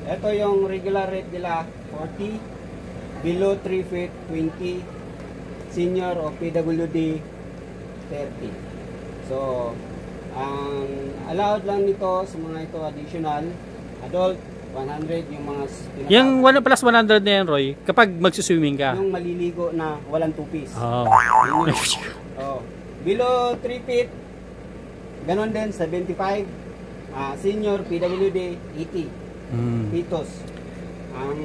Ito yung regular rate nila, 40. Below 3 feet, 20. Senior o PWD, 30. So, ang allowed lang nito sa mga ito additional. Adult, 100 yung mga Yung 1 plus 100 na yan, Roy, kapag magsuswimming ka. yung maliligo na walang tupis. Oh. Oh. Below 3 feet, ganon din, 75. Senior, PWD, 80. Pitos. Ang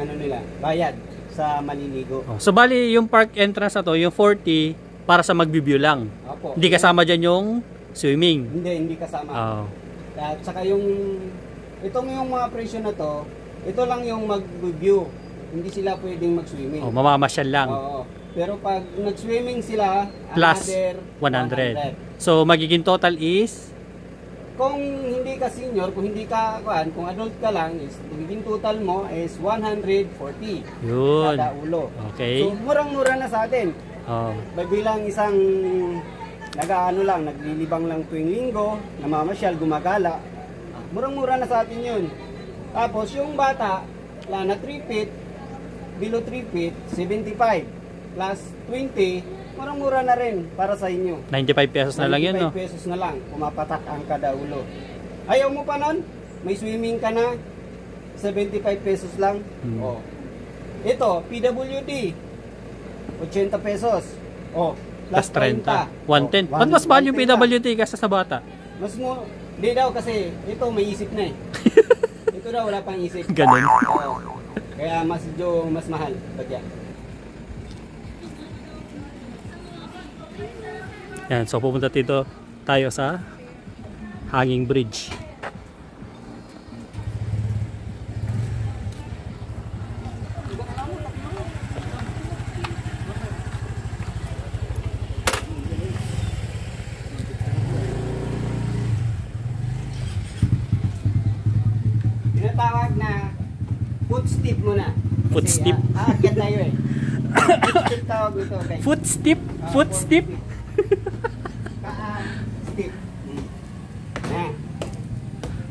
ano nila, bayad sa maliligo. Oh. So bali yung park entrance na to, yung 40 para sa mag-view lang. Opo. Hindi kasama dyan yung swimming. Hindi kasama. Oh. At saka yung yung mga presyo na to, ito lang yung mag-view. Hindi sila pwedeng mag-swimming. Oh, mamamasyal lang. Oo. Pero pag nag-swimming sila, Plus another 100. So magiging total is kung hindi ka senior, kung hindi ka kung adult ka lang, is magiging total mo is 140 yun. kada ulo. Okay. So murang-mura na sa atin. Oh. Bilang isang naglilibang lang tuwing linggo, namamasyal, gumagala. Murang-mura na sa atin yun. Tapos yung bata, na 3 feet, below 3 feet, 75 plus 20, murang-mura na rin para sa inyo. 95 pesos na lang yun, no? 95 pesos na lang, pumapatak ang kada ulo. Ayaw mo pa nun? May swimming ka na, 75 pesos lang. Oh. Ito, PWD, 80 pesos. Oh, Plus 30. 110. Ba't mas mahal yung PWD kaysa sa bata? Mas mo, di daw kasi, ito may isip na eh. Ito daw wala pang isip. Ganun. Kaya mas mahal. Bagya. Yan, so pupunta dito tayo sa Hanging Bridge. Tinatawag na footstep muna. Footstep? Aakyat tayo eh. Footstep tawag nito. Okay. Footstep? Footstep? Step.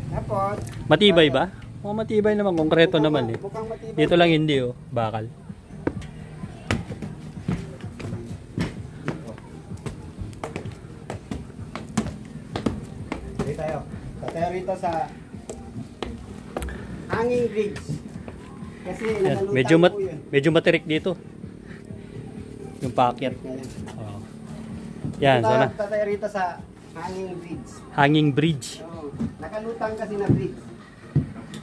Tapos, Matibay ba? Mukhang matibay naman, konkreto naman eh. mukhang matibay. Dito lang hindi oh, bakal. Dito tayo. Tayo rito sa Hanging Bridge. Kasi Yan, nakalutan po yun. medyo matirik dito. Yung paakyat. Oh. Yan, so na. Tayo rito sa Hanging Bridge. Hanging Bridge. Oo. Nakalutang kasi na bridge.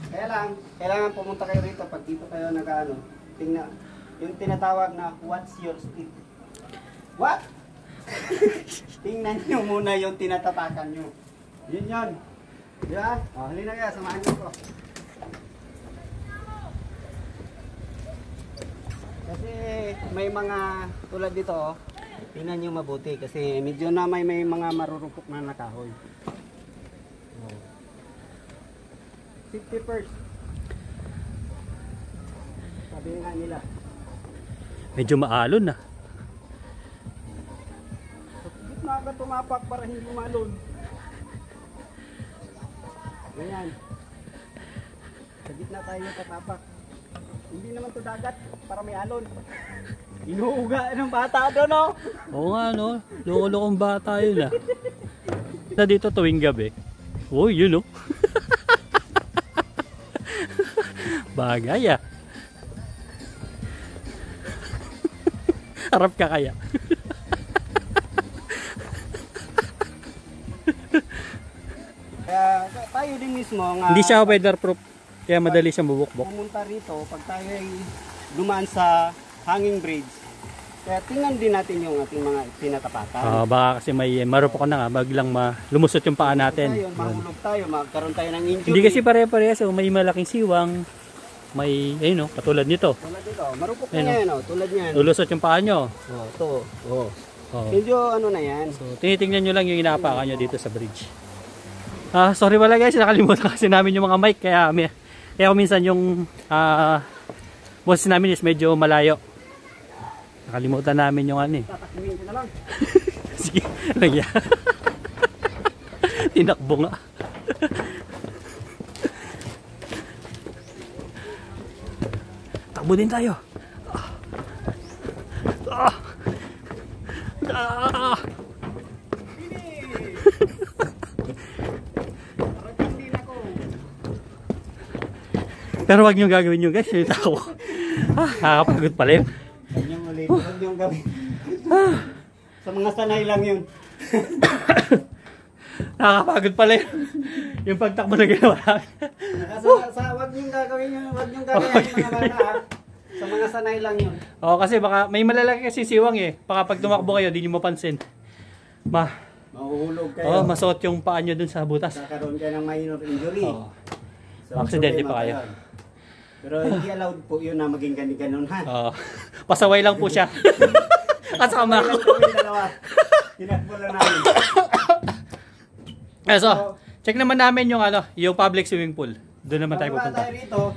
Kaya lang, kailangan pumunta kayo rito pag dito kayo tingnan, yung tinatawag na what's your step. What? Tingnan nyo muna yung tinatatakan nyo. Yun yun. Di ba? O, halina kaya, samahan nyo ko. Kasi may mga tulad dito, tingnan nyo mabuti kasi medyo na may mga marurupok na nakahoy. 50 first. Sabi nga nila. Medyo maalon na. Sa gitna ka tumapak para hindi malon. Ganyan. Sa gitna tayo tatapak. Hindi naman to dagat para may alon. Inuuga ng bata doon, no? Oo nga, no? Loko-lokong bata yun ah. Na dito tuwing gabi. Oh, yun no? Bagay ah. Harap ka kaya. Kaya tayo din mismo nga. Hindi siya weatherproof. Kaya madali siyang bubukbok. Pumunta rito pag tayo ay dumaan sa Hanging Bridge. Kaya tingnan din natin yung ating mga tinatapatan. Baka kasi may marupok na nga, baglang lumusot yung paa natin. Mahulog tayo, magkaroon tayo ng injury. Hindi kasi pare-parehas, so may malaking siwang, may, ayun no, katulad nito. Tulad dito, marupok na yan, tulad niyan. Lulusot yung paa nyo. Ito. Medyo ano na yan. So, tinitingnan nyo lang yung inaapakan nyo dito sa bridge. Sorry pala guys, nakalimutan kasi namin yung mga mic, kaya minsan yung boses namin is medyo malayo. Nakalimutan namin yung ano eh. Tatakimin ko na lang. Sige, lagyan. Tinakbo nga. Takbo din tayo. Pero wag niyo gagawin yun guys, yung tao. Nakakapagod pala yun. Huwag niyong ulit, huwag niyong gawin. Sa mga sanay lang yun. Nakakapagod pala yun. Yung pagtakbo na ginawa namin. Huwag niyong gagawin yun, huwag niyong gagawin yung mga bata. Sa mga sanay lang yun. Oo, kasi baka may malalaki kasi siwang eh. Baka pag tumakbo kayo, di niyo mapansin. Mahuhulog kayo. Masuot yung paa nyo dun sa butas. Kakaroon kayo ng minor injury. So, Aksidente pa kayo. Pero hindi allowed po yun na maging ganun ha. Pasaway lang po siya. Kasama ako. Tinakbo lang namin. So, check naman namin yung yung public swimming pool. Doon naman tayo pupunta. Tayo rito,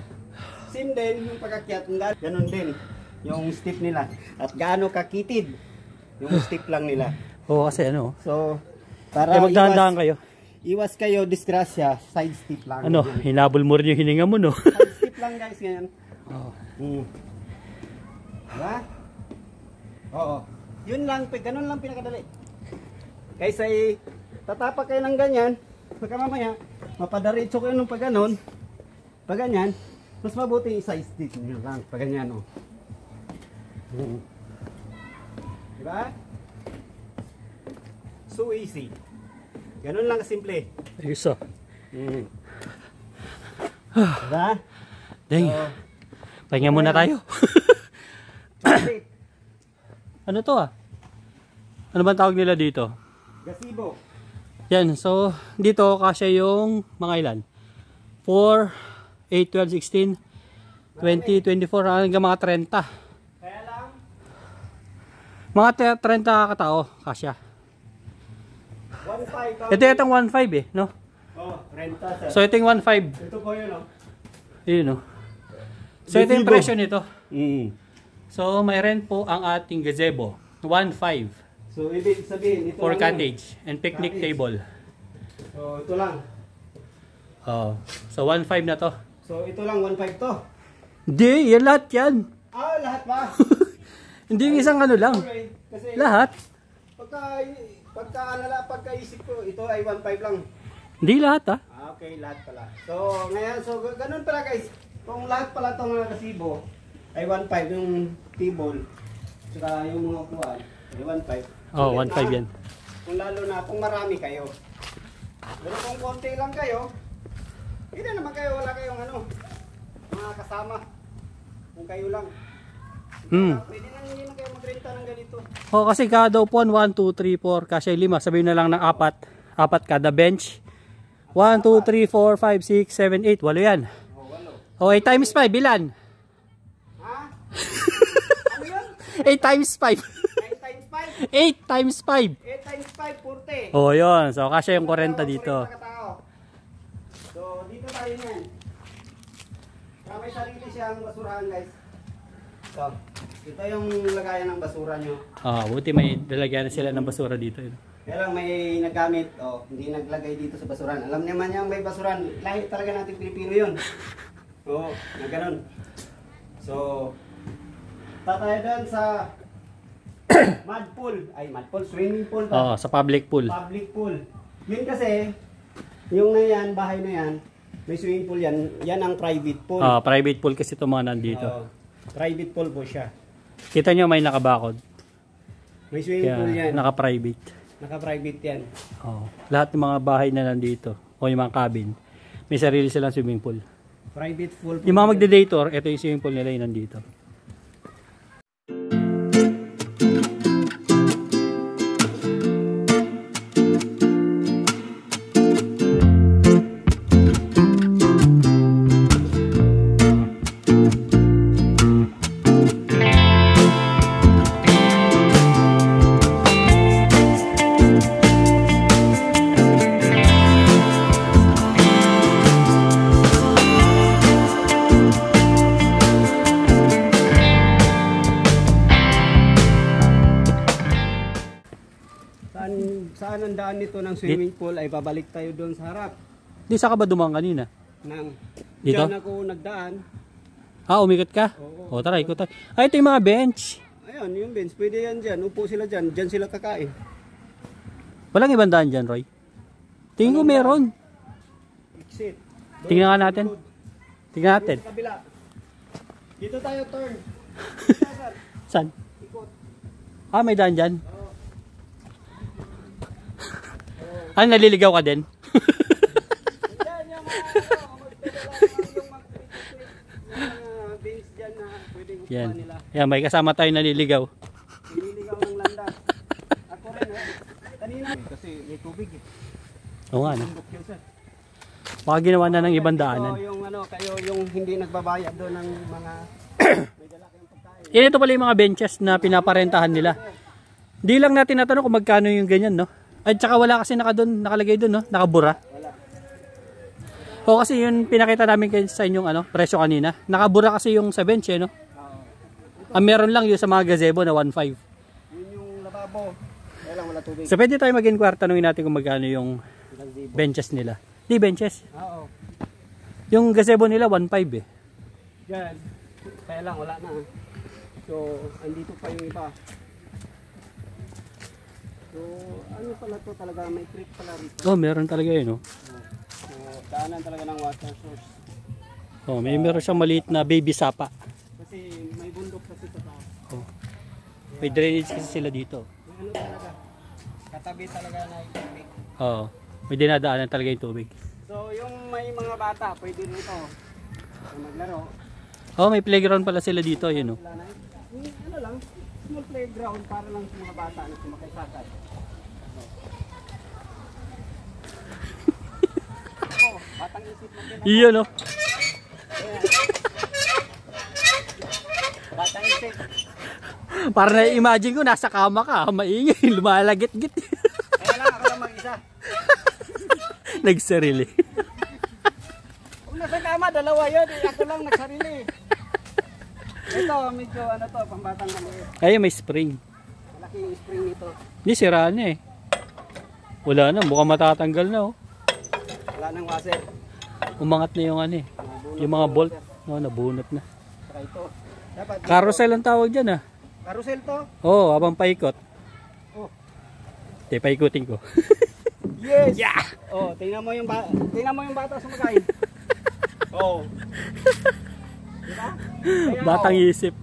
same din yung pagkakyat. Ganun din yung step nila. At gaano kakitid yung step lang nila. Oo, kasi So, para magdahan-dahan kayo. Iwas kayo disgrasya, side step lang. Hinabol mo rin yung hininga mo, no? Side step lang guys, ngayon. Diba? Oo. Yun lang, ganun lang pinakadali. Kaysa tatapak kayo ng ganyan, pagka mamaya, mapadaritso kayo ng pagganon, pag ganyan, mas mabuti side step nyo lang, pag ganyan, Diba? So easy. Ganun lang kasimple. Ayos Diba? Dang. Pahinga muna tayo. Ano to Ano bang tawag nila dito? Gazebo. Yan, so dito kasya yung mga ilan? 4, 8, 12, 16, 20, 24, hanggang mga 30. Kaya lang? Mga 30 katao kasya. 1.5. Ito itong 1.5 no? Renta sir. So ito yung 1.5. Ito po yun Yun So ito yung presyo nito. So may rent po ang ating gazebo. 1.5. So ibig sabihin ito for lang cottage and picnic table. So ito lang. So 1.5 na to. So ito lang 1.5 to. Hindi, yan lahat yan. Lahat ba? Hindi yung isang lang. Okay. Kasi Lahat. pagkaisip ko, ito ay 1.5 lang. Hindi lahat Okay, lahat pala. So ngayon, ganun pala guys. Kung lahat pala itong mga gazebo ay 1.5 yung table. Saka yung mga kuwan ay 1.5. 1.5 yan. Kung lalo na kung marami kayo. Pero kung konti lang kayo, hindi naman kayo, wala kayong mga kasama. Kung kayo lang. Pwede na hindi na kayo magrenta ng ganito. Kasi kada upuan 1, 2, 3, 4 kasi 5. Sabihin na lang ng 4. 4 kada bench. 1, 2, 3, 4, 5, 6, 7, 8. 8 yan. 8 times 5 bilan? Ha? Ano yun? 8 times 5. 9 times 5? 8 times 5. 8 times 5, 40. Yun. So kasi yung 40 dito. So dito tayo yan. May sarili siyang basurahan guys. So, ito yung lagayan ng basura nyo. Buti may dalagyan na sila ng basura dito. Kaya lang may naggamit, hindi naglagay dito sa basuran. Alam naman niya may basuran, lahi talaga natin Pilipino yun. Na ganun. So, tatayo doon sa mud pool. Swimming pool ba? Sa public pool. Public pool. Yun kasi, yung na yan, bahay na yan, may swimming pool yan. Yan ang private pool. Private pool kasi ito mga nandito. Private pool po siya. Kita nyo may nakabakod. May swimming pool yan. Naka-private. Naka-private yan. Lahat ng mga bahay na nandito o yung mga cabin, may sarili silang swimming pool. Private pool. Yung mga magde-dator, ito yung swimming pool nila yung nandito. Saan ang daan nito ng swimming pool ay babalik tayo doon sa harap. Di sa ka ba dumaan kanina? Dito? Dito? Diyan ako nagdaan. Umikot ka? Oo. Tara, ikot tayo. Ito yung mga bench. Ayun, yung bench. Pwede yan dyan. Upo sila dyan. Dyan sila kakain. Walang ibang daan dyan, Roy. Tingin ko meron. Exit. Tingnan nga natin. Tingnan natin. Sa kabila. Dito tayo turn. Dito, sir. Saan? Ikot. May daan dyan. Naliligaw ka din? Yan yung mga bench dyan na pwedeng upuan Yan. nila. Yan, may kasama tayo naliligaw. Nililigaw ng landas. Ako rin kanina. Kasi may tubig eh. Oo nga, no? Bundok yun, sir. Baka ginawa na ng ibang daanan. So, yung kayo yung hindi nagbabayad doon ng mga may dala kayong pagkain. Yan, ito pala yung mga benches na pinaparentahan nila. Di lang natin natanong kung magkano yung ganyan, no? At saka wala kasi nakalagay doon, no? Nakabura. Wala. O kasi yung pinakita namin sa inyong presyo kanina. Nakabura kasi yung sa bench, no? Oo. Meron lang yung sa mga gazebo na 1.5. Yun yung lababo. Kaya lang wala tubig. So pwede tayo mag-inquire, tanungin natin kung magkano yung benches nila. Di benches. Oo. Yung gazebo nila 1.5 eh. Yan. Kaya lang wala na. So, andito pa yung iba. So, ano pala to talaga? May creek pala rito. Meron talaga yun, no? So, daanan talaga ng water source. Meron siyang maliit na baby sapa. Kasi may bundok kasi sa taas. May drainage kasi sila dito. May ano talaga? Katabi talaga na yung tubig. May dinadaanan talaga yung tubig. So, yung may mga bata, pwede rito maglaro. May playground pala sila dito, yun, no? Wala na. Ano lang, small playground para lang sa mga bata na sumakay-sakay. Batang isip mo din. Iyon, no? Batang isip. Para na-imagine ko, nasa kama ka, maingay, lumalagit-git. Kaya lang, ako lang mag-isa. Nagsarili. Kung nasa kama, dalawa yun. Ako lang nagsarili. Ito, medyo pambatang maliit. Ayun, may spring. Malaki yung spring nito. Hindi, sira na eh. Wala na, mukhang matatanggal na, oh. Wala nang washer. Umangat na yung yung mga bolt. Nabunot na. Saka ito. Dapat dito. Carousel ang tawag dyan, ah. Carousel to? Habang paikot. Paikutin ko. Yes! Yeah! Tingnan mo yung bata sumakain. Diba? Kaya, Batang isip.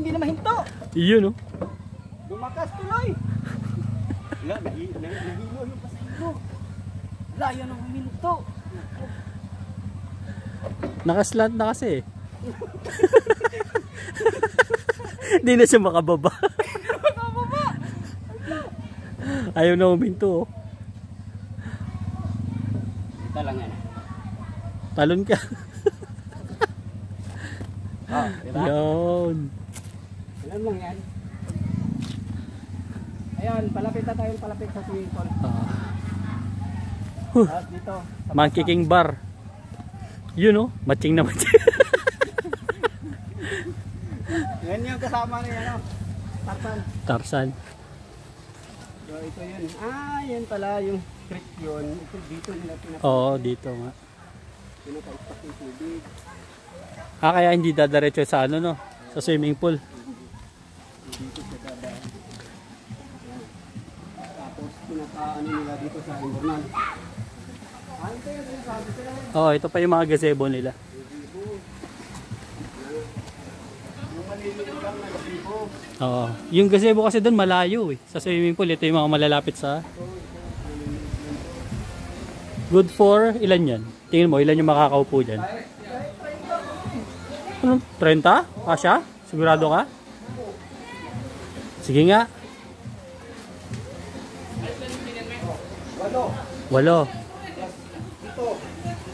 hindi na mahinto. Iyon, oh. Lumakas tuloy. Wala, nahilo yung pasahero. Wala, yan ang huminto. Nakaslant na kasi eh. Hindi na siya makababa. Ayaw na huminto, oh. Ito lang yan. Talon ka. Diba? Yun. Alam lang yan. Ayan, palapit na tayong palapit sa swimming pool. Tapos dito. Monkey King Bar. Yun, oh. Matching na matching. Yan yung kasama niya, Tarsan. Tarsan. So ito yun. Yan pala yung creek yun. Ito dito nila Dito nga. pinaka-istak yung tubig. Kaya hindi dadaretso sa sa swimming pool. Dito sa dadaan. Tapos pinaka-ano nila dito sa invernal. Ito yung sabi sila. Ito pa yung mga gazebo nila. Yung maliliit lang na gazebo. Yung gazebo kasi doon malayo eh. Sa swimming pool, ito yung mga malalapit sa... Good for, ilan yan? Tingin mo, ilan yung makakaupo dyan? Ano? 30? Kasya? Sigurado ka? Sige nga. 8.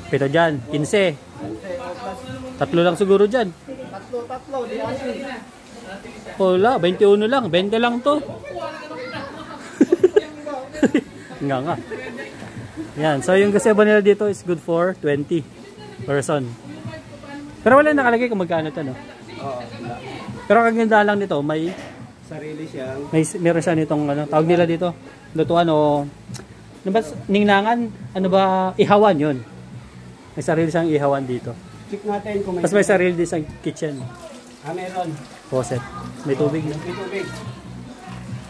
Pito dyan. 15. Tatlo lang siguro dyan. Tatlo, di asin. Wala, 21 lang. 20 lang to. Nga. Yan. So yung gazebo nila dito is good for 20 person. Pero wala nakalagay kung magkano to, no? Pero kaganda lang nito, may Sarili siya. meron siya nitong tawag nila dito. Lutuan o ano ba, ningnangan, ano ba, ihawan yun. May sarili siyang ihawan dito. check natin kung may... Tapos may sarili din sa kitchen. Meron. Faucet. May tubig na. May tubig.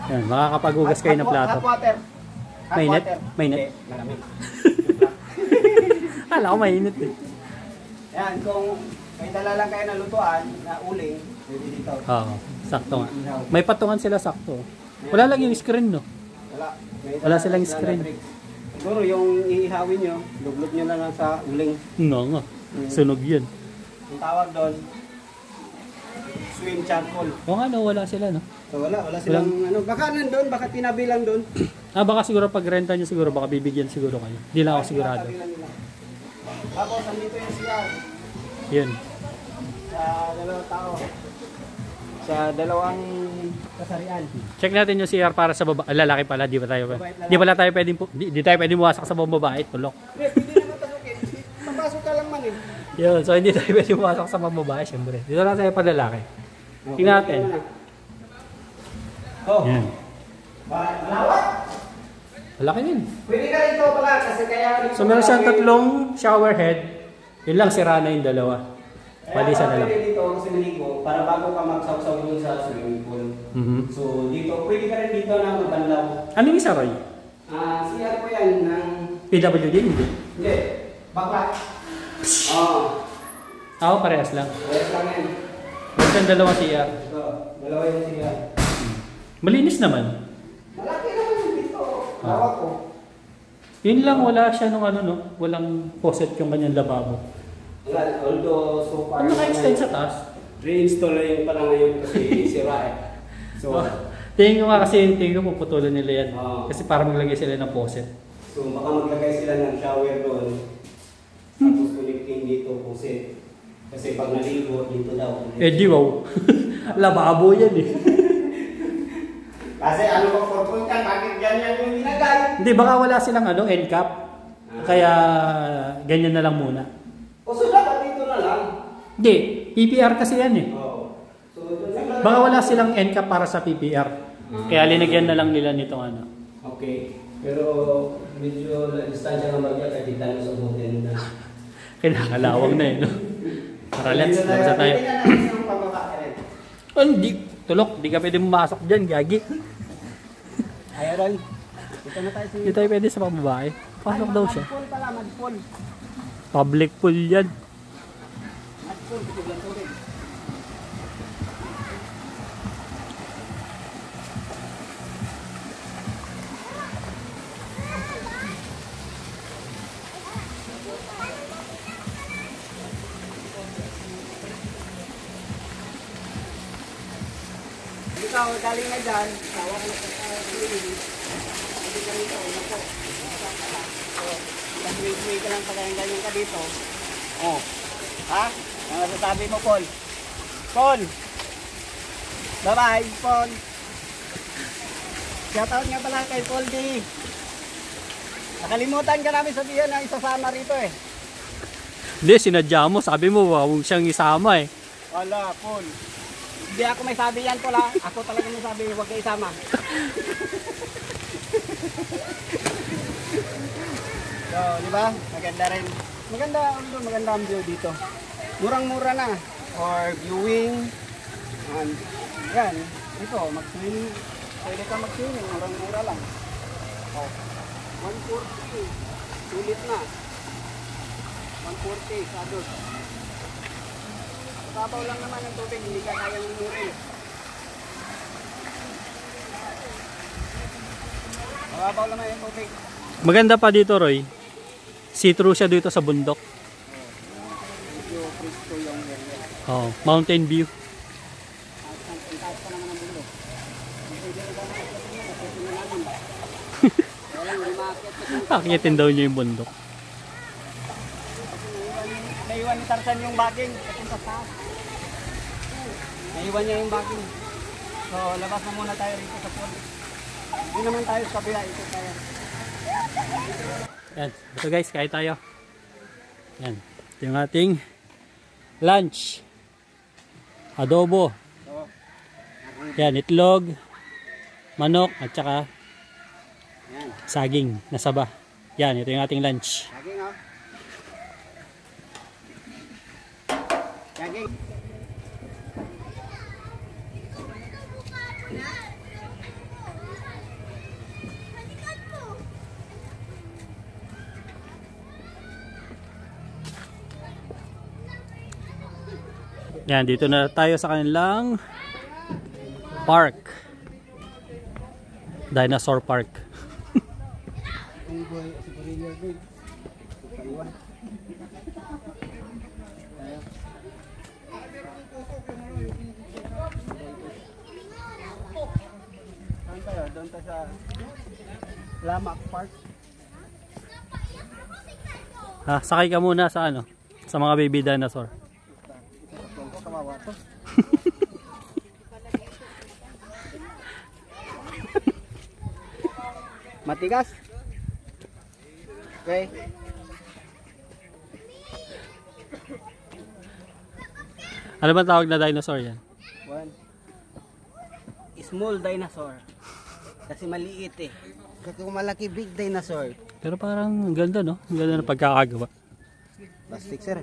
Yan, makakapaghugas kayo ng plato. Hot water. Hot Mainit? water. Mainit? Hindi, malamig. Kala ko mainit eh. Yan, kung may dala lang kayo na lutuan, na uling, pwede dito. Oo, sakto nga. May patungan sila sakto. Wala lang yung screen, no? Wala. Wala silang screen. Siguro yung iihawin nyo, luglog nyo lang sa uling. No, nga. Sunog yun. Ang tawag doon, swim charcoal. O nga, no, wala sila, no? So wala silang ano, baka nandun, baka tinabi lang doon. Baka siguro pag renta nyo siguro, baka bibigyan siguro kayo. Hindi lang ako sigurado. Tapos, andito yung CR. Yun. Sa dalawang tao. Sa dalawang kasarian. Check natin yung CR para sa lalaki pala, di ba tayo? Di pala tayo pwedeng di tayo pwedeng buwasak sa babae, tulok. Hindi naman pasukin. Papasok ka lang man eh. Yun, so hindi tayo pwedeng buwasak sa babae, syempre. Dito lang tayo pa lalaki. Tingnan natin. Oh. Yan. Malawak. Malaki din. Pwede ka rin ito pala kasi kaya... So meron siyang tatlong shower head. Yun lang, sira na yung dalawa. Balisa na lang. Pwede dito kasi maligo para bago ka magsawsaw dun sa swimming pool. So dito, pwede ka rin dito na magbanlaw. Ano yung isa, Roy? CR po yan ng... PWD, hindi. Hindi. Bakla. Oo. Ako, parehas lang. Parehas lang yan. Meron siyang dalawang CR. Ito, dalawa yung CR. Malinis naman. Malaki naman yung dito. Hawak ko. Yun lang, wala siya nung ano, no? Walang faucet yung kanyang lababo. Wala, although so far... Ano naka-extend sa taas? Reinstall na yun pala ngayon kasi sira eh. So, tingin ko nga kasi, tingin ko puputulan nila yan. Oo. Kasi para maglagay sila ng faucet. so baka maglagay sila ng shower doon. Tapos connecting dito faucet. Kasi pag naligo, dito daw. Eh di wow. Lababo yan eh. Kasi ano ba purpose kan? Bakit ganyan yung ginagay? Hindi, baka wala silang ano, end cap. Kaya ganyan na lang muna. O so dapat dito na lang. Hindi, PPR kasi yan eh. Oo. So doon lang. Baka wala silang end cap para sa PPR. Kaya linagyan na lang nila nitong ano. Okay. Pero medyo distansya ng bagya kahit di tayo sa butin na. Kinakalawang na eh, no? Tara, let's, labas na tayo. Hindi na natin yung pababa rin. Oh, hindi, tulok, di ka pwede pumasok dyan, gagi. Ayun. Dito na tayo sa... Hindi tayo pwede sa pambabae. Pasok daw siya. Madpool pala, madpool. Public pool yan. Madpool, bigyan tubig. Ikaw, galing na dyan, tawa ka na sa hindi ka rito, ano po, nag-wait ka lang pagkain-ganyan ka dito. Oh. Ha? Ano sasabi mo, Paul? Paul! Bye-bye, Paul! Shoutout nga pala kay Paul D. Nakalimutan ka namin sabihin na isasama rito eh. Hindi, sinadya mo. Sabi mo, huwag siyang isama eh. Wala, Paul. Hindi ako may sabi yan, Paul ha. Ako talaga may sabi, huwag kayo isama. So, di ba? Maganda rin. Maganda ang view dito. Murang-mura na. Or viewing. Yan. Ito, mag-swimming. Pwede ka mag-swimming. Murang-mura lang. Oh. 140. Sulit na. 140 sa adult. Papaw lang naman ang tubig. Hindi ka kaya ng murin. Papaw naman yung tubig. Maganda pa dito, Roy. See-through siya dito sa bundok. Medyo presko yung area. Oh, mountain view. Ang taas pa naman ang bundok. Akitin daw niya yung bundok. Naiwan ni Tarzan yung baging. Papunta sa taas. Naiwan niya yung baging. So, labas na muna tayo rito sa pool. Hindi naman tayo sa kabila. Ito tayo. Yan. Ito guys, kain tayo. Yan. Ito yung ating lunch. Adobo. Yan, itlog, manok, at saka Yan. saging na saba. Yan, ito yung ating lunch. Baging oh. Yan, gang. Yan, dito na tayo sa kanilang park. Dinosaur Park. Doon tayo sa Lamak Park. Ha, sakay ka muna sa ano? Sa mga baby dinosaur. Ito kawawa to. Matigas. Okay. Ano ba tawag na dinosaur yan? One. Small dinosaur. Kasi maliit eh. Kasi kung malaki, big dinosaur. Pero parang ang ganda, no? Ang ganda ng pagkakagawa. Plastic, sir.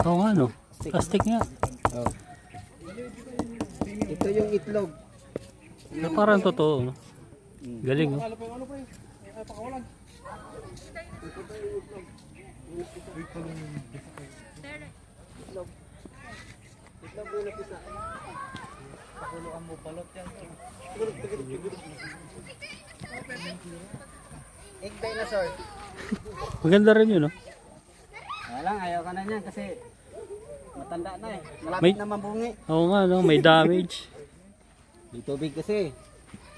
Oo nga, no? Plastic nga. Oh. Ito yung itlog. Pero parang totoo, no? Galing, no? Itlog yung napisa. Pakuluan mo palot yan. Egg dinosaur. Maganda rin yun, no? Kaya lang, ayaw ka na niyan kasi matanda na eh. Malapit May- na mambungi. Oo nga, no? May damage. May tubig kasi.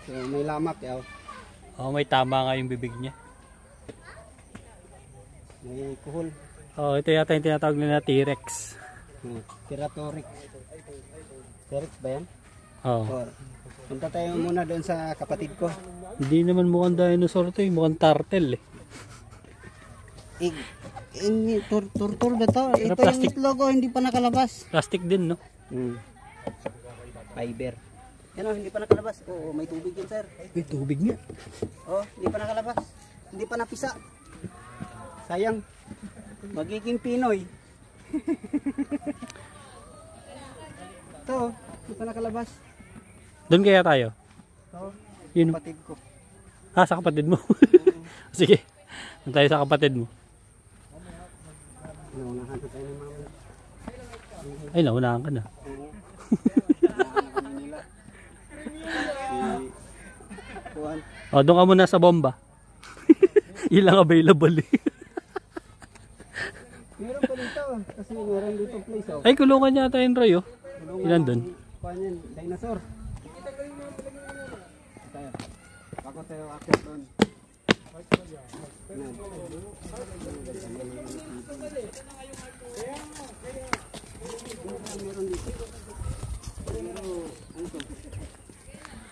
So may lamak yaw. Oo, may tama nga yung bibig niya. May kuhol. Oo, ito yata yung tinatawag nila T-Rex. Tiratorix. T-Rex ba yan? Oo. Or, punta tayo muna doon sa kapatid ko. Hindi naman mukhang dinosaur to, mukhang turtle eh. Turtur ba to? Pero Ito plastic. yung itlog oh, hindi pa nakalabas. Plastic din, no? Fiber. Yan oh, hindi pa nakalabas. Oo, may tubig yun, sir. May tubig nga. Oh, hindi pa nakalabas. Hindi pa napisa. Sayang. Magiging Pinoy. Ito, hindi pa nakalabas. Doon kaya tayo? Ito, Yun. kapatid ko. Ah, sa kapatid mo. Sige. Doon tayo sa kapatid mo. Naunahan na tayo ng mga Ay, naunahan ka na. Kuhan. O, doon ka muna sa bomba. Ilang available eh. Meron pa dito. Kasi meron dito place. Oh. Ay, kulungan yata yung Roy, oh. Tulungan Ilan ng- doon? Kuhan yan, dinosaur. Tayo. Bago tayo akit doon. Yan. Meron dito. Pero, ano to?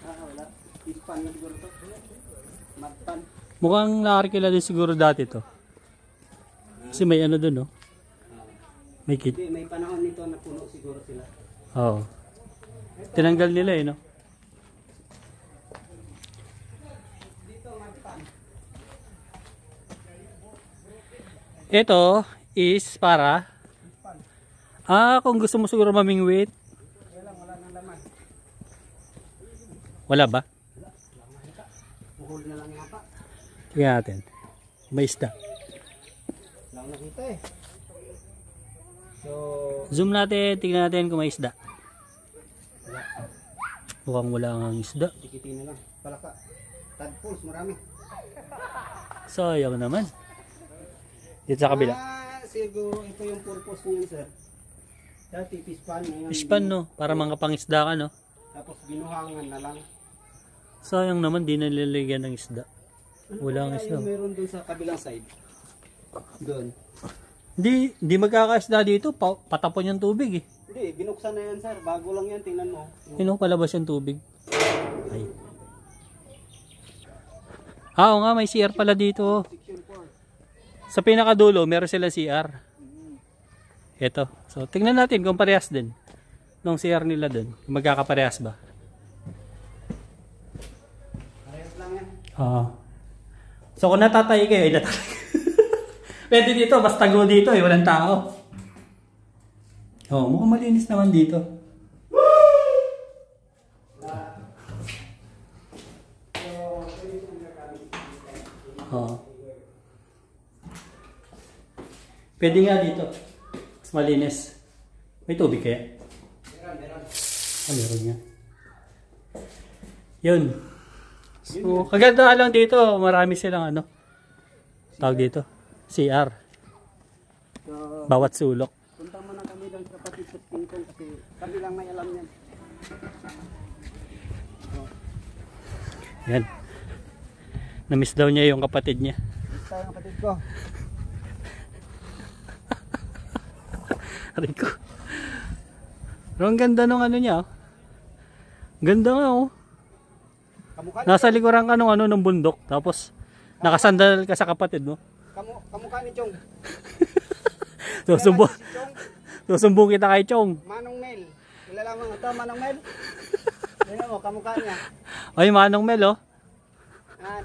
Wala. Ispan na siguro to. Magtan. Mukhang nakakilala din siguro dati to. Kasi may ano doon, oh. May kit. Hindi, may panahon nito na puno siguro sila. Oo. Tinanggal nila eh, no? Ito is para kung gusto mo siguro mamingwit. Wala nang laman. Wala ba? Buhol na lang yata. Tingnan natin. May isda. Wala akong nakita eh. So, Zoom natin, tingnan natin kung may isda. Mukhang wala ang isda. tikitin na lang. Palaka. Tadpoles, marami. Sayang naman. Dito sa kabila. Siguro ito yung purpose niyan, sir. Dati pispan ngayon. Ispan, no? Para mga pangisda ka, no? Tapos binuhangan na lang. Sayang naman, di naliligyan ng isda. Wala ang Kaya isda. yung meron dun sa kabilang side. Doon. Di magkakaisda dito. Patapon yung tubig eh. Hindi, binuksan na yan, sir. Bago lang yan, tingnan mo. Yun, oh, palabas yung tubig. Ay. Oo nga, may CR pala dito. Section 4. Sa pinakadulo, meron sila CR. Ito. So, tingnan natin kung parehas din. Nung CR nila dun. Kung magkakaparehas ba. Parehas lang yan. Oo. So, kung natatay kayo, ay natatay. Pwede dito, basta go dito eh, walang tao. Oh, mukhang malinis naman dito. Oh. Pwede nga dito. Mas malinis. May tubig kaya? Meron nga. Yun. So, kaganda lang dito. Marami silang ano. Tawag dito. CR. So, Bawat sulok. punta muna kami doon sa kapatid sa Tingkong kasi kami lang may alam yan. Yan. Namiss daw niya yung kapatid niya. Basta yung kapatid ko. Aray ko. Pero ang ganda nung ano niya. Oh. Ganda nga oh. Kamukha ni Nasa likuran ka nung ano ng bundok. Tapos nakasandal ka sa kapatid mo. kamukha ni Chong. Susumbong. Si Chong, Susumbong kita kay Chong. Manong Mel. Kilala mo ito, Manong Mel? Tingnan mo, kamukha niya. Ay, Manong Mel oh. Yan.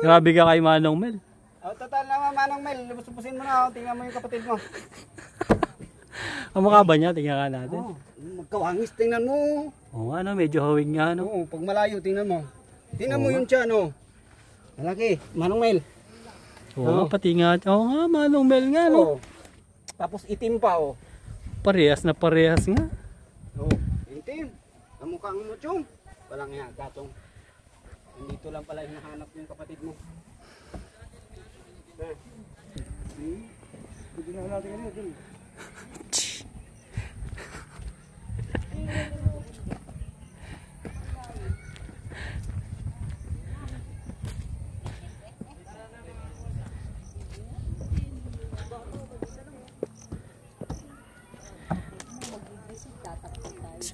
Grabe ka kay Manong Mel. Oh, total naman Manong Mel. Lubos-lubusin mo na. Oh. Tingnan mo yung kapatid mo. Ang mukha ba niya? Tingnan ka natin. Oh, magkawangis, tingnan mo. Oo nga no, medyo hawig nga no. Oo, pag malayo, tingnan mo. Tingnan mo Oo. yung tiyan, oh. Malaki, Manong Mel. Oo, pati nga. Oo nga, Manong Mel nga no. Oh. Tapos itim pa, oh. Parehas na parehas nga. Oh, itim. Kamukha mo, Chong. Walang nga, gatong. Nandito lang pala hinahanap yung kapatid mo. Hindi na natin ano, dun.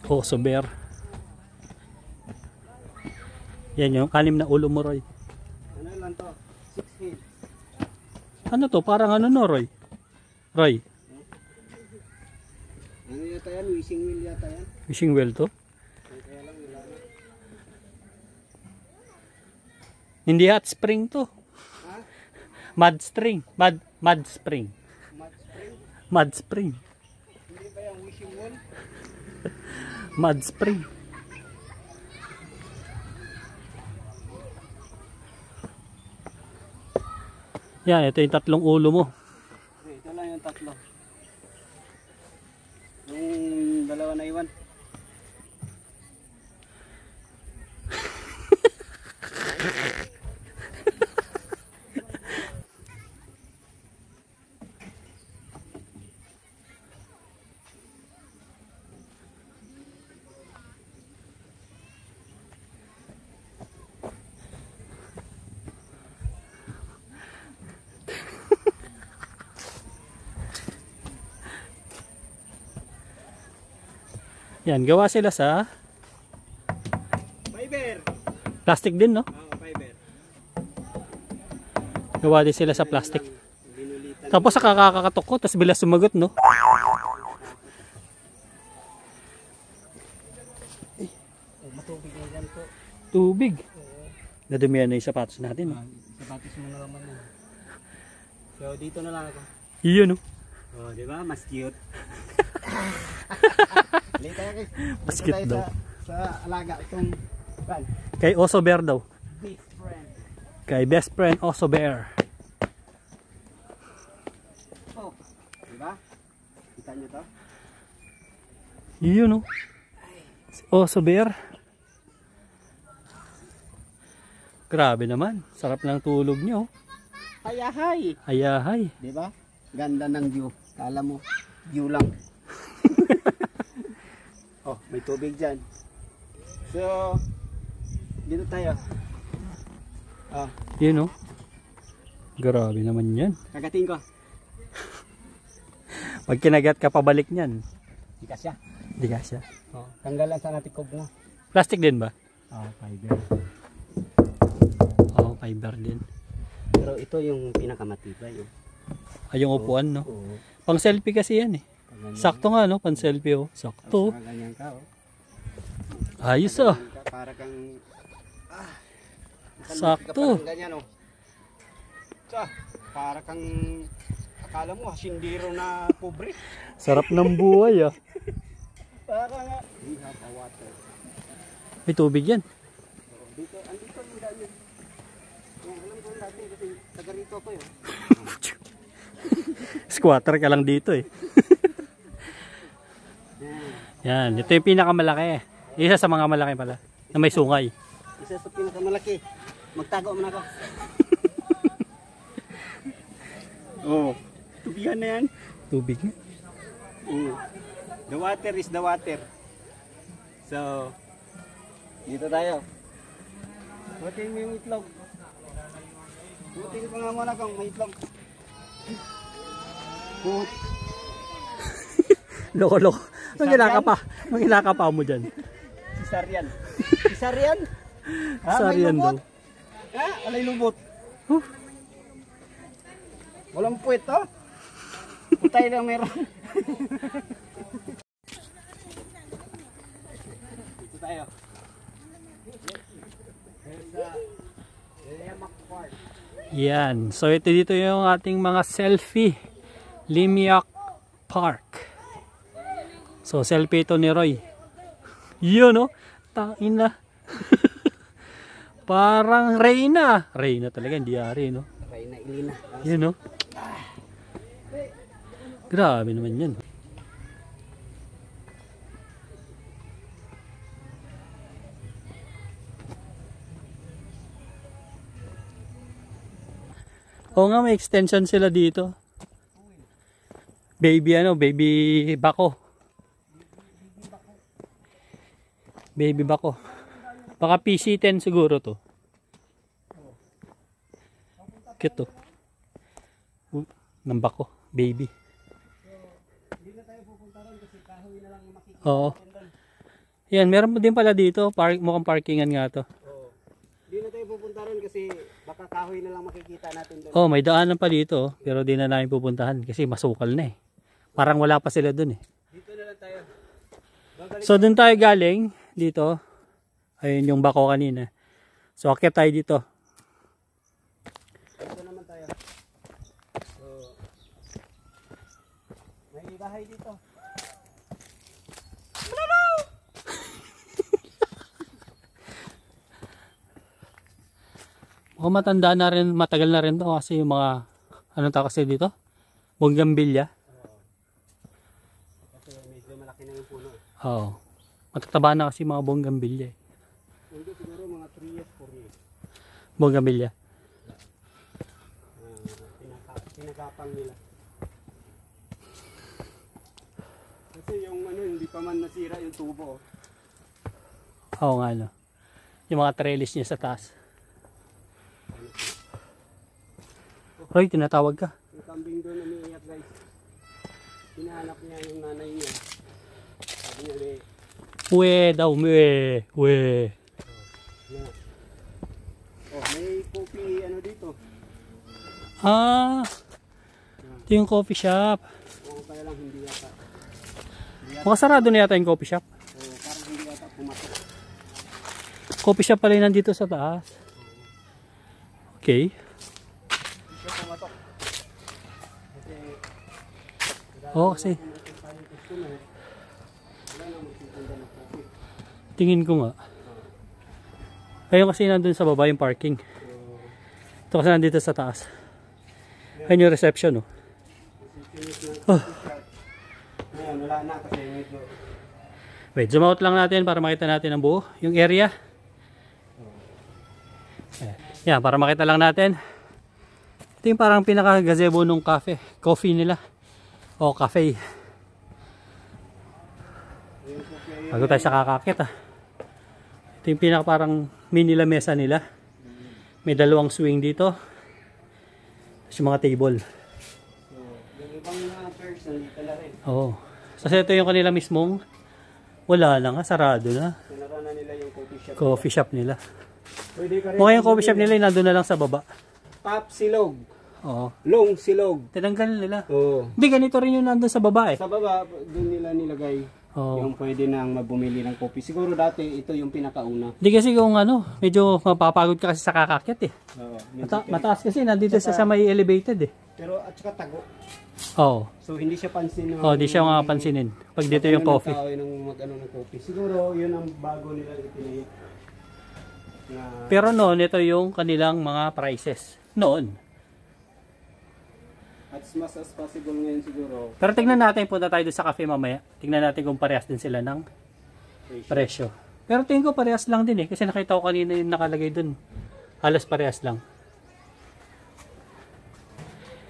Oso bear. Yan yung kalim na ulo mo, Roy. Ano lang to? 6 feet. Ano to? Parang ano no, Roy? Roy, Ano yata yan? Wishing wheel yata yan. fishing well to? Kaya lang nila. Hindi hot spring to. Ha? Mud spring. Mud spring. Mud spring? Mud spring. Hindi ba yung wishing wheel? Mud spring. Yan, ito yung tatlong ulo mo. Ito lang yung tatlo. Yung dalawa na iwan. Yan, gawa sila sa Fiber! plastic din, no? Oo, fiber. Gawa din sila sa plastic. Binulitan. Tapos sa kakakatok ko, tapos bila sumagot, no? Matubig na dyan po. Tubig. Nadumihan na yung sapatos natin, no? Sapatos mo na naman na. So dito na lang ako. Yun, no? Oh, di ba? Mas cute. Dito Mas tayo cute daw. sa alaga itong ban. Kay Oso Bear daw. Best friend. Kay best friend Oso Bear. Oh, di ba? Kita nyo to? Yun, no? Si Oso Bear. Grabe naman. Sarap ng tulog niyo. Ayahay! Ayahay. Di ba? Ganda ng view. Kala mo, view lang. Oh, may tubig dyan. So, dito tayo. Oh, Yun, no? Grabe naman yan. kagatin ko. Pag kinagat ka pabalik niyan, Di ka siya. di ka siya. Oh, tanggalan sa natikob mo. Plastic din ba? Oh, fiber. Oo, fiber din. Pero ito yung pinakamatibay. Oh. Ay, yung upuan, no? Oo. Pang selfie kasi yan, eh. Sakto nga, no? Pang selfie, oh. Sakto. Ganyan ka, oh. Ayos, oh. Ganyan ka, para kang... Ah, Sakto. Ganyan, oh. So, para kang Akala mo, hasindiro na pobre. Sarap ng buhay ah. Para nga. We have a water. May tubig yan. Dito, andito yung dami. Yan, alam ko dati kasi taga rito ako yun. Squatter ka lang dito eh. Yan, ito yung pinakamalaki. Isa sa mga malaki pala. Na may sungay. Isa sa pinakamalaki. Magtago mo na ako. Oh, tubigan na yan. Tubig nga. The water is the water. So, dito tayo. Butin mo yung itlog. Butin ko nga muna kung may itlog. Loko-loko. Anong kinakapa mo dyan? Sisaryan. Sisaryan? Sisaryan daw. Ha? Alay lubot. Walang puwet to. Putay lang meron. Dito tayo. Yan. So ito dito yung ating mga selfie. Limiak Park. So selfie ito ni Roy. Yun no? Tain na. Parang Reyna. Reyna talaga, hindi ari no? Reyna Ilina. Yun no? Grabe naman yan. Oo nga, may extension sila dito. Baby baby bako. Baby bako. Baka PC-10 siguro to. Cute to. Ng bako, baby. Oo. Yan, meron din pala dito. Mukhang parkingan nga to. Hindi na tayo pupunta ron kasi baka kahoy na lang makikita natin doon. Oh, may daanan pa dito. Pero di na namin pupuntahan kasi masukal na eh. Parang wala pa sila dun eh. Dito na lang tayo. So dun tayo galing. Dito. Ayun yung bako kanina. So akit tayo dito. Dito naman tayo. So, may bahay dito. Mukhang matanda na rin, matagal na rin to kasi yung mga, anong tawag kasi dito? Bougainvillea. Kasi medyo malaki na yung puno. Oo. Matataba na kasi mga bougainvillea. Hindi siguro mga 3 years, 4 years. Bougainvillea. Pinagapang nila. Kasi yung hindi pa man nasira yung tubo. Oo nga no. Yung mga trellis niya sa taas. Roy, tinatawag ka. Yung kambing doon umiiyak guys. Hinahanap niya yung nanay niya. Sabi niya Uwe daw, uwe. Oh, may coffee dito. Ito yung coffee shop. Oo, kaya lang hindi yata. Makasarado na yata yung coffee shop. Oo, parang hindi yata pumatok. Coffee shop pala yung nandito sa taas. Okay. Hindi pumatok. Kasi Kasi tingin ko nga. Ayun kasi nandun sa baba yung parking. Ito kasi nandito sa taas. Ayun yung reception oh. Ayan, wala na kasi medyo. Wait, zoom out lang natin para makita natin ang buo. Yung area. Yan, para makita lang natin. Ito yung parang pinaka-gazebo nung cafe. Coffee nila. O, cafe. Bago tayo sa kakakit Ito yung pinaka parang mini lamesa nila. May dalawang swing dito. Tapos yung mga table. So, yung ibang person dito na rin. Oo. Kasi ito yung kanila mismong wala na nga, sarado na. Sinara na nila yung coffee shop. Coffee shop nila. Pwede ka rin. Mukha yung coffee shop nila, nandun na lang sa baba. Top silog. Oo. Long silog. Tinanggal nila. Oo. Hindi, ganito rin yung nandun sa baba eh. Sa baba, doon nila nilagay Oo. yung pwede nang mabumili ng coffee. Siguro dati ito yung pinakauna. Hindi kasi kung medyo mapapagod ka kasi sa kakakit eh. Oo. Mataas kasi, nandito sa may elevated eh. Pero at saka tago. Oo. So hindi siya pansin ng... Oh, di siya mga pansinin. Pag dito yung coffee. Tao ng mag-ano ng coffee. Siguro yun ang bago nila itinayo. Na... Pero noon, ito yung kanilang mga prices. Noon. As much as possible ngayon siguro. Pero tignan natin, punta tayo doon sa cafe mamaya. Tignan natin kung parehas din sila ng presyo. Pero tingin ko parehas lang din eh. Kasi nakita ko kanina yung nakalagay doon. Halos parehas lang.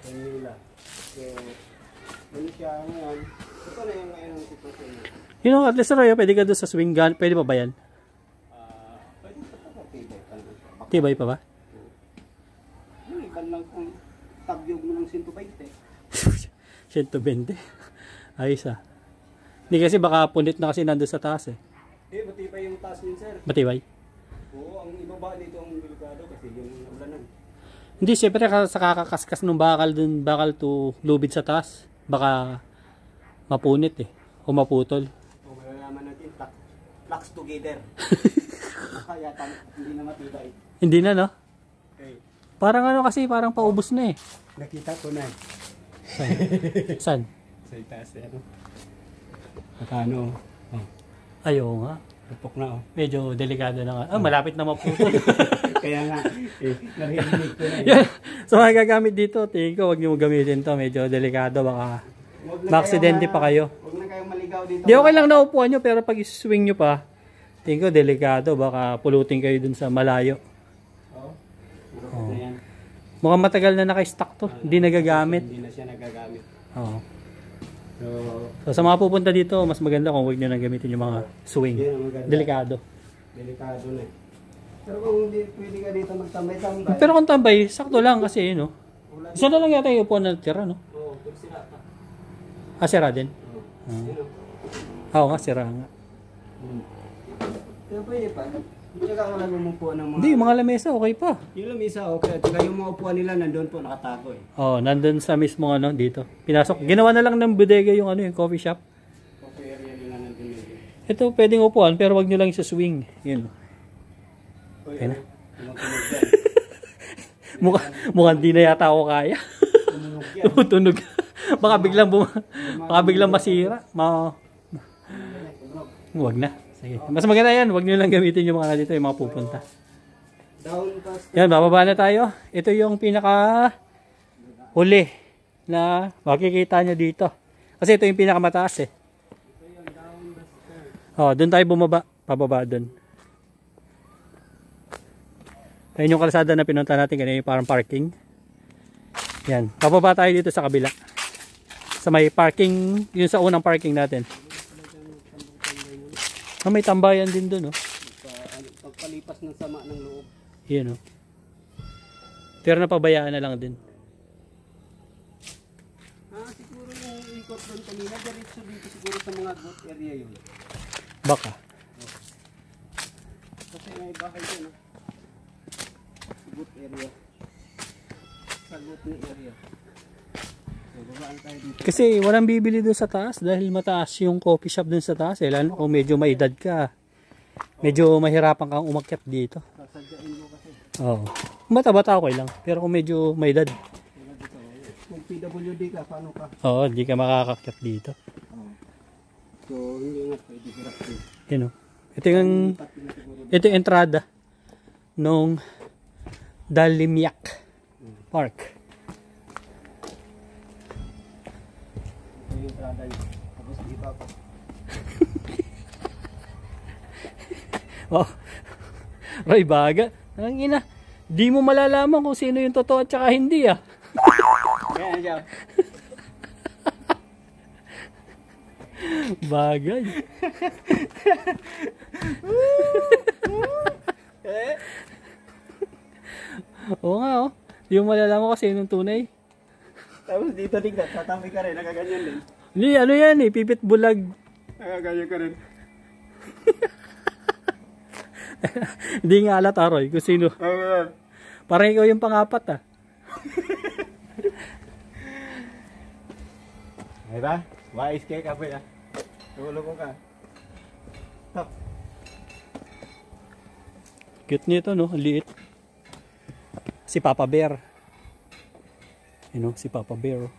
Nila. So, ano siya ngayon? Ito na yung ngayon ang sitwasyon niya. You know, at least Royo, pwede ka doon sa swing gun. Pwede pa ba yan? Pwede pa tibay pa naman siya. Tibay pa ba? Yung iban lang kung tabyog mo ng 120. 120. Ayos ah. Hindi kasi baka punit na kasi nandun sa taas eh. Matibay yung taas yun, sir. Matibay? Oo, ang ibaba dito ang delikado kasi yung ulanan. Hindi, syempre sa kakakaskas ng bakal dun, bakal to lubid sa taas. Baka mapunit eh. O maputol. O malalaman natin, locks together. Kaya hindi na matibay. Hindi na no? Okay. Parang ano kasi, parang paubos na eh. Nakita ko na. Saan? Sa itaas eh, ano? Nakano? Oh, Ayaw nga. tupok na oh. Medyo delikado na nga. Ah, malapit na maputol. Kaya nga, narinig ko na Yan. So mga gagamit dito, tingin ko, huwag niyo gamitin to. Medyo delikado, baka ma-aksidente pa kayo. Huwag na kayong maligaw dito. Di okay lang naupuan nyo, pero pag swing nyo pa, tingin ko delikado, baka pulutin kayo dun sa malayo. Oo. Oh. Na yan. Mukhang matagal na naka-stock to, hindi nagagamit. Hindi na siya nagagamit. Oo. So, So sa mga pupunta dito, mas maganda kung huwag nyo nang gamitin yung mga swing. yun ang maganda. Delikado. Delikado na eh. Pero kung hindi pwede ka dito magtambay-tambay. Pero kung tambay, sakto lang kasi no. Isa na lang yata yung upuan na tira, no? Oo, pero sila pa. Ah, sira din. Yun Oo nga, sira nga. Pero pwede pa. Hindi ka lang umupo ng mga... Hindi, yung mga lamesa, okay pa. Yung lamisa, okay. At saka yung mga upuan nila nandun po nakatago eh. Oh, nandun sa mismo ano, dito. Pinasok. Ginawa na lang ng bodega yung ano, yung coffee shop. Okay, area nila nandun yun. Ito, pwedeng upuan, pero wag nyo lang sa swing. Yun. Okay na. Tumutunog yan. Mukhang di na yata ako kaya. Tumunog yan. Tumutunog. Baka biglang masira. Wag na. Sige. Mas maganda yan. Wag nyo lang gamitin yung mga dito, yung mga pupunta. Down past. Yan, bababa na tayo. Ito yung pinaka huli na makikita nyo dito. Kasi ito yung pinakamataas eh. Oh, doon tayo bumaba. Pababa doon. Ayun yung kalsada na pinunta natin kanina, yung parang parking. Yan. Pababa tayo dito sa kabila. Sa may parking, yun sa unang parking natin. Ah, may tambayan din doon, oh. Pagpalipas ng sama ng loob. Yan, oh. Pero napabayaan na lang din. Siguro yung ikot doon kanina, diretso dito siguro sa mga goat area yun. Baka. Kasi may bahay dyan, goat area. Sa goat na area. So, babaan tayo dito. Kasi walang bibili doon sa taas dahil mataas yung coffee shop doon sa taas. Eh, lalo kung medyo may edad ka. Medyo mahirapan kang umakyat dito. Sasadyain mo kasi. Oo. Bata-bata okay lang. Pero kung medyo may edad, Kung PWD ka, paano ka? oo, hindi ka makakakyat dito. So, hindi nga pwede hirap din. Yan, oh. Ito yung entrada nung Dalimiak Park. Ito yung entrada niya. Tapos di ba pa? Oh. Roy Baga. Ang ina. Di mo malalaman kung sino yung totoo at saka hindi ah. Ayan siya. Bagay. Oo nga oh. Di mo malalaman kung sino yung tunay. Tapos dito tignan, tatamay ka rin, nagaganyan din. Hindi, ano yan eh. Pipit bulag. Nagaganyan ka rin. Hindi nga alata Roy kung sino. Parang ikaw yung pangapat ah. Ay ba? Wais kayo ka ba? Tulog ko ka. Stop. Cute nito no, ang liit. Si Papa Bear. You know, si Papa Bear.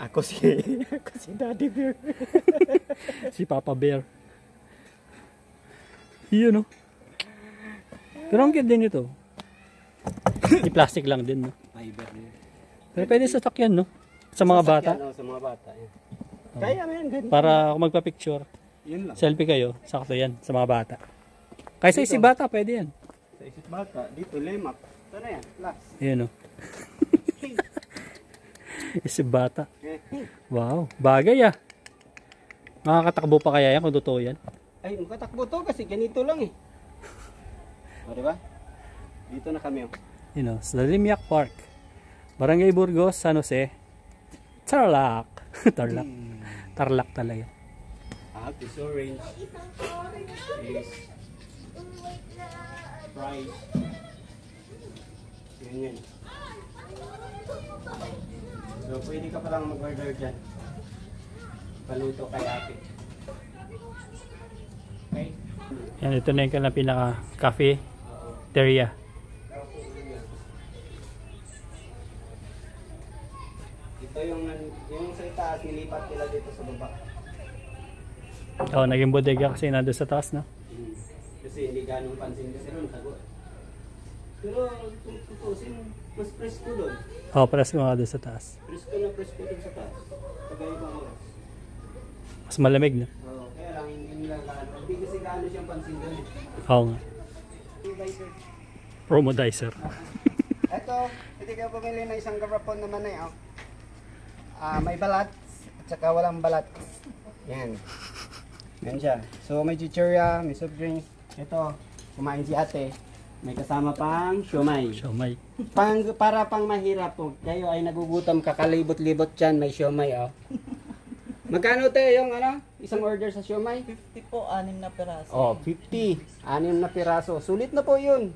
Ako si Daddy Bear. Si Papa Bear. Yun, no? Pero ang cute din ito. I-plastic lang din, no? Fiber niya. Pero pwede sa sakyan, no? Sa mga bata. Sa mga bata. Kaya man, ganito. Para kung magpa-picture, Yun lang. selfie kayo, sakto yan sa mga bata. Kaysa si bata, pwede yan. Sa isip bata, dito, lemak. Ito na yan, last. Ayan, no? Isip bata. Wow, bagay ah. Makakatakbo pa kaya yan kung totoo yan? Ay, makatakbo to kasi ganito lang eh. O, diba? Dito na kami. You know, sa Limiak Park. Barangay Burgos, San Jose. Tarlac. Tarlac. Tarlac talaga. This orange is price. Ganyan. So, pwede ka palang mag-order dyan. Paluto kay ate. Okay? Yan, ito na yung kanilang pinaka-cafe. Teria. Ito yung sa itaas, nilipat nila dito sa baba. Oh, naging bodega kasi nandun sa taas, no? Kasi hindi ganong pansin kasi ron, tago. Pero kung tutusin, mas presko doon. Oh, pares ko nga doon sa taas. Presko na presko doon sa taas. Tagay ibang oras. Mas malamig, no? Oo, kaya lang hindi nila gaano. Hindi kasi gaano siyang pansin doon. Oo nga. Promodizer. Ito, hindi ka bumili ng isang garapon naman eh. Oh. May balat at saka walang balat. Yan. Yan siya. So may chichirya, may soft drinks. Ito, kumain si ate. May kasama pang siomay. Siomay. Para pang mahirap po. Kayo ay nagugutom, kakalibot-libot dyan. May siomay, oh. Magkano tayo yung ano? Isang order sa siomay? 50 po, 6 na peraso. Oh, 50. 6 na piraso. Sulit na po yun.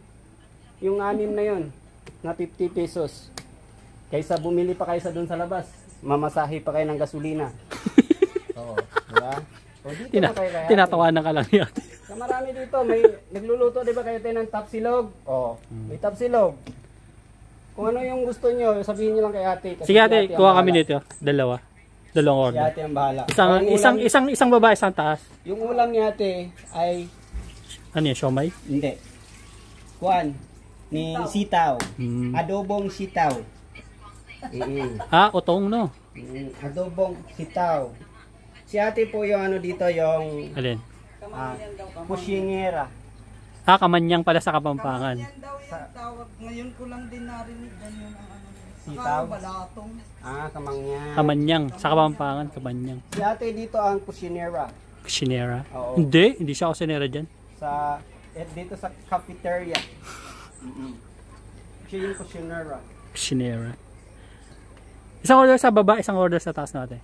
Yung 6 na yun. Na 50 pesos. Kaysa bumili pa kayo sa doon sa labas. Mamasahe pa kayo ng gasolina. Oo. Diba? O dito na kayo kaya. Tinatawanan ka lang ni ate. Sa marami dito, may nagluluto, di ba kayo tayo ng tapsilog? Oo. May tapsilog. Kung ano yung gusto nyo, sabihin nyo lang kay ate. Kasi Sige si ate, ang kuha bahala. kami nito. Dalawang Si order. ate ang bahala. Ang ulam- Isang baba, isang taas. Yung ulam ni ate ay, Ano yan, siomay? hindi. Kuan, ni sitaw. Hmm. Adobong sitaw. Ah, utong, no? Adobong sitaw. Si ate po yung ano dito, yung Alin? pusyingera. Ah, kamanyang pala sa Kapampangan. Yan daw yung tawag. Ngayon ko lang din narinig yan yung ano. Sitaw? Balatong. Kamangyan. Kamanyang. Sa Kapampangan, kamanyang. Si ate dito ang pusyingera. Kusinera. Oo. Hindi siya kusinera dyan. Dito sa cafeteria. Siya yung pusyingera. Kusinera. Isang order sa baba, isang order sa taas natin.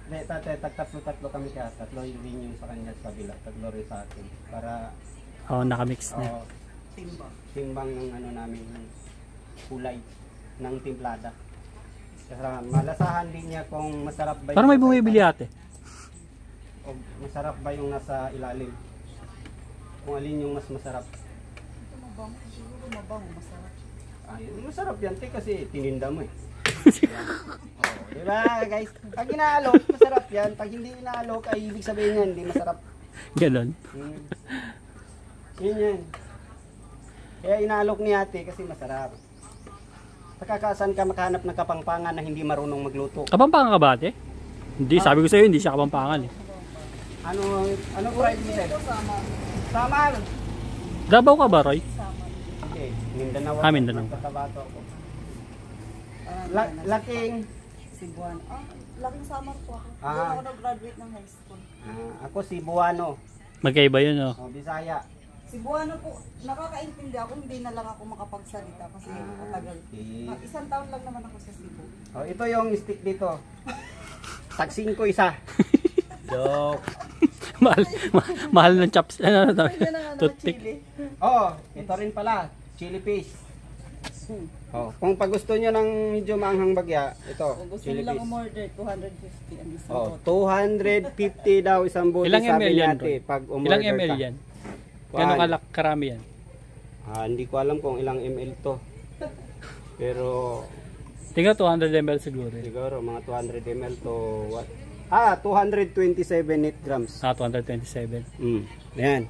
Hindi, tatlo kami kaya. Tatlo din yung sa kanya sa kabila. Tatlo rin sa akin. Para Oo, nakamix na. timbang ng ano namin, ng kulay ng timplada. Kasi malasahan din niya kung masarap ba Parang may yung bumibili ate. o masarap ba yung nasa ilalim. Kung alin yung mas masarap. Ito mabango. Siguro mabango. Masarap. Masarap yan te kasi tininda mo eh. Diba guys? Pag inaalok, masarap yan. Pag hindi inaalok, ay ibig sabihin yan, hindi masarap. Ganon. Yun yan. Kaya inaalok ni ate kasi masarap. Nakakaasan ka makahanap ng kapangpangan na hindi marunong magluto. Kapampangan ka ba ate? Hindi, sabi ko sa'yo, hindi siya Kapampangan eh. Ano fried mo sir? Samar! Davao ka ba, Roy? Okay, Mindanao. Mindanao. Nagtatabato ako. Parang Laking, Cebuano. Laking samar po ako. Ah. Doon ako nag-graduate ng high school. ako si Buano. Magkaiba yun, oh. Bisaya. Cebuano po, nakakaintindi ako, hindi na lang ako makapagsalita kasi matagal. Okay. Isang taon lang naman ako sa Cebu. Ito yung stick dito. Tag 5 isa. Joke. mahal ng chops. Ano to? Pwede na nga ng Toothpick. chili. Ito rin pala. Chili paste. Kung pag gusto nyo ng medyo maanghang bagya, ito. Kung gusto Chili nilang paste. umorder, 250 ang isang bote. 250 daw isang bote. Ilang sabi ml yan, natin, Roy? pag umorder Ilang ml ka. yan? Gano'ng karami yan? Hindi ko alam kung ilang ml to. Pero Tingnan 200 ml siguro. siguro mga 200 ml to what? 227 net grams. 227. Ayan.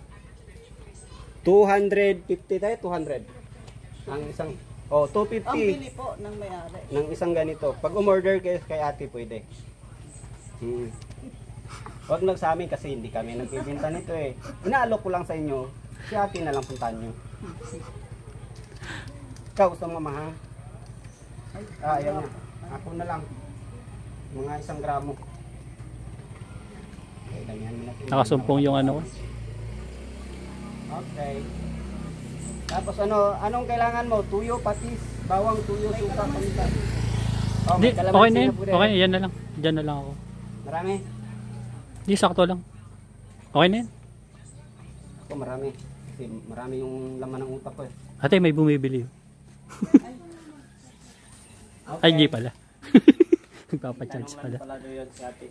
250 tayo, 200. Ang isang, Ang 250 bili po ng may-ari. ng isang ganito. Pag umorder kayo kay ate, pwede. Huwag lang sa amin kasi hindi kami nagbibinta nito eh. Inaalok ko lang sa inyo. Si ate na lang puntahan nyo. Ikaw, gusto mo mamahang? Ayan na. Ako na lang. Mga 1 gramo. Okay, ganyan mo natin. Nakasumpong yung ano ko. Okay. Tapos anong kailangan mo? Tuyo, patis, bawang, tuyo, suka, paminta. Oh, Di, may kalamansi okay na yan. po din. Okay, yan na lang. Diyan na lang ako. Marami? Di, sakto lang. Okay na yan. Ako marami. Kasi marami yung laman ng utak ko eh. Ate, may bumibili. Ay, di pala. Nagpapacharge pala. Pala daw yun si ate.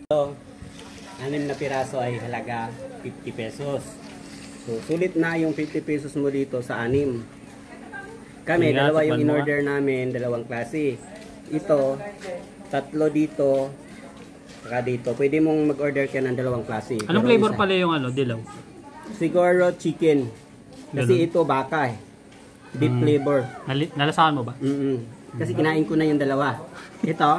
So, 6 na piraso ay halaga 50 pesos. So, sulit na yung 50 pesos mo dito sa 6. Kami, Sige nga, dalawa yung tikman mo in-order namin, dalawang klase. Ito, 3 dito, saka dito. Pwede mong mag-order ka ng dalawang klase. Anong Pero flavor isa- pala yung ano, dilaw? Siguro chicken. Kasi Ganun. ito baka eh. Deep flavor. Nalasahan mo ba? Kasi kinain ko na yung dalawa. Ito.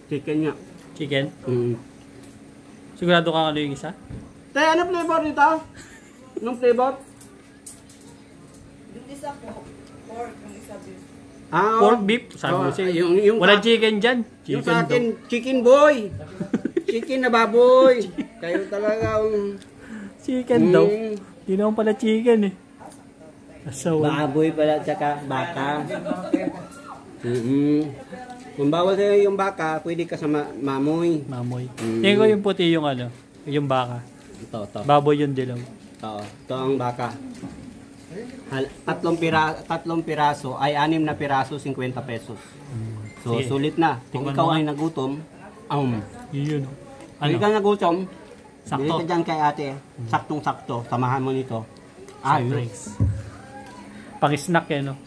Chicken nga. Chicken? Mm. Sigurado ka ano yung isa? Tay, ano flavor nito? Anong flavor? Yung isa po, pork, yung isa beef. Pork beef? Sabi ko siya. Walang chicken dyan. Yung Chicken sa daw. akin, chicken boy. Chicken na baboy. Kayo talaga Chicken daw. Hindi naman pala chicken eh. So, baboy pala tsaka baka. Kung bawal sa'yo yung baka, pwede ka sa mamoy. mamoy. Tingin ko yung puti yung ano, yung baka. Ito. Baboy yung dilaw. Ito ang baka. Tatlong piraso ay 6 na piraso, 50 pesos. So, Sige. sulit na. Kung Tingnan ikaw mo ay nga. nagutom, Yun. Hindi Ano? ka nagutom, Sakto. bili ka dyan kay ate. Saktong-sakto. Samahan mo nito. Soft drinks. Pang-snack eh, no?